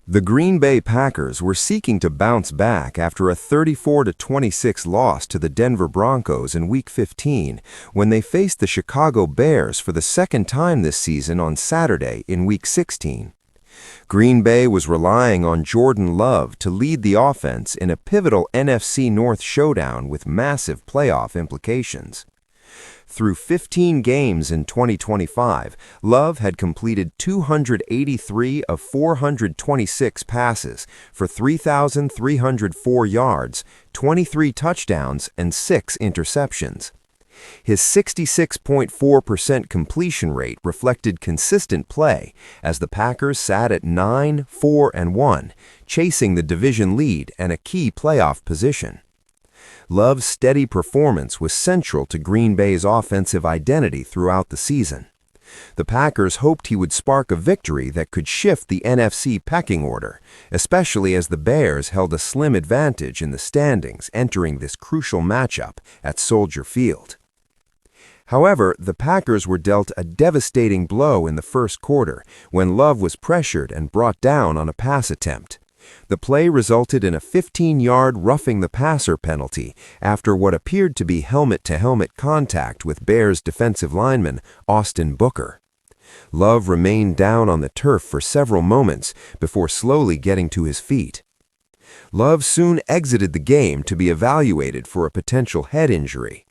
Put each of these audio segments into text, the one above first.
The Green Bay Packers were seeking to bounce back after a 34-26 loss to the Denver Broncos in Week 15 when they faced the Chicago Bears for the second time this season on Saturday in Week 16. Green Bay was relying on Jordan Love to lead the offense in a pivotal NFC North showdown with massive playoff implications. Through 15 games in 2025, Love had completed 283 of 426 passes for 3,304 yards, 23 touchdowns, and 6 interceptions. His 66.4% completion rate reflected consistent play as the Packers sat at 9-4-1, chasing the division lead and a key playoff position. Love's steady performance was central to Green Bay's offensive identity throughout the season. The Packers hoped he would spark a victory that could shift the NFC pecking order, especially as the Bears held a slim advantage in the standings entering this crucial matchup at Soldier Field. However, the Packers were dealt a devastating blow in the first quarter when Love was pressured and brought down on a pass attempt. The play resulted in a 15-yard roughing the passer penalty after what appeared to be helmet-to-helmet contact with Bears defensive lineman Austin Booker. Love remained down on the turf for several moments before slowly getting to his feet. Love soon exited the game to be evaluated for a potential head injury.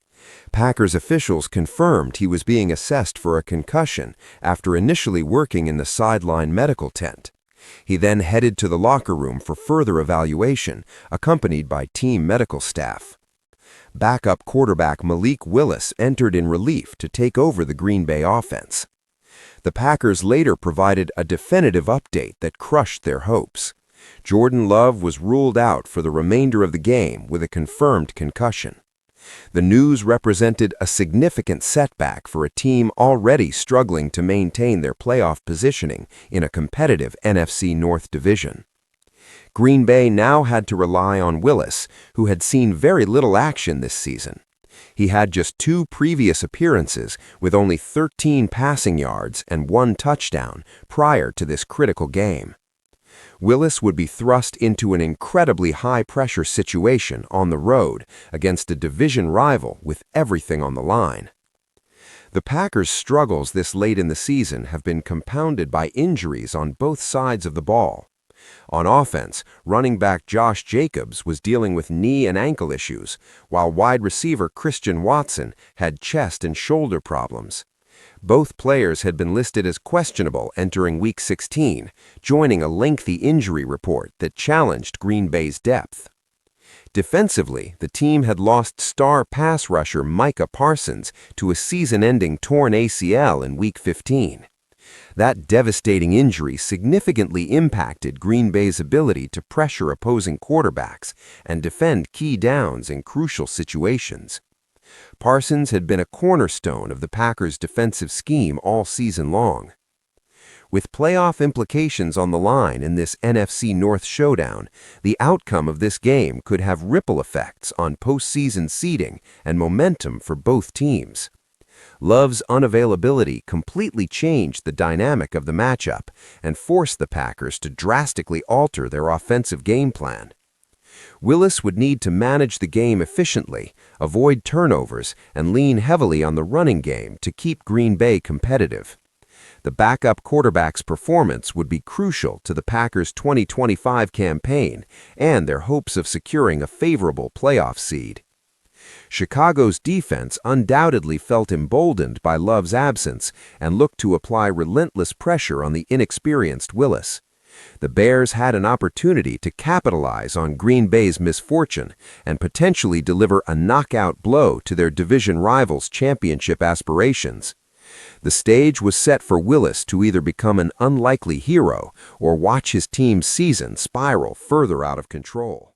Packers officials confirmed he was being assessed for a concussion after initially working in the sideline medical tent. He then headed to the locker room for further evaluation, accompanied by team medical staff. Backup quarterback Malik Willis entered in relief to take over the Green Bay offense. The Packers later provided a definitive update that crushed their hopes. Jordan Love was ruled out for the remainder of the game with a confirmed concussion. The news represented a significant setback for a team already struggling to maintain their playoff positioning in a competitive NFC North division. Green Bay now had to rely on Willis, who had seen very little action this season. He had just 2 previous appearances with only 13 passing yards and 1 touchdown prior to this critical game. Willis would be thrust into an incredibly high-pressure situation on the road against a division rival with everything on the line. The Packers' struggles this late in the season have been compounded by injuries on both sides of the ball. On offense, running back Josh Jacobs was dealing with knee and ankle issues, while wide receiver Christian Watson had chest and shoulder problems. Both players had been listed as questionable entering Week 16, joining a lengthy injury report that challenged Green Bay's depth. Defensively, the team had lost star pass rusher Micah Parsons to a season-ending torn ACL in Week 15. That devastating injury significantly impacted Green Bay's ability to pressure opposing quarterbacks and defend key downs in crucial situations. Parsons had been a cornerstone of the Packers' defensive scheme all season long. With playoff implications on the line in this NFC North showdown, the outcome of this game could have ripple effects on postseason seeding and momentum for both teams. Love's unavailability completely changed the dynamic of the matchup and forced the Packers to drastically alter their offensive game plan. Willis would need to manage the game efficiently, avoid turnovers, and lean heavily on the running game to keep Green Bay competitive. The backup quarterback's performance would be crucial to the Packers' 2025 campaign and their hopes of securing a favorable playoff seed. Chicago's defense undoubtedly felt emboldened by Love's absence and looked to apply relentless pressure on the inexperienced Willis. The Bears had an opportunity to capitalize on Green Bay's misfortune and potentially deliver a knockout blow to their division rivals' championship aspirations. The stage was set for Willis to either become an unlikely hero or watch his team's season spiral further out of control.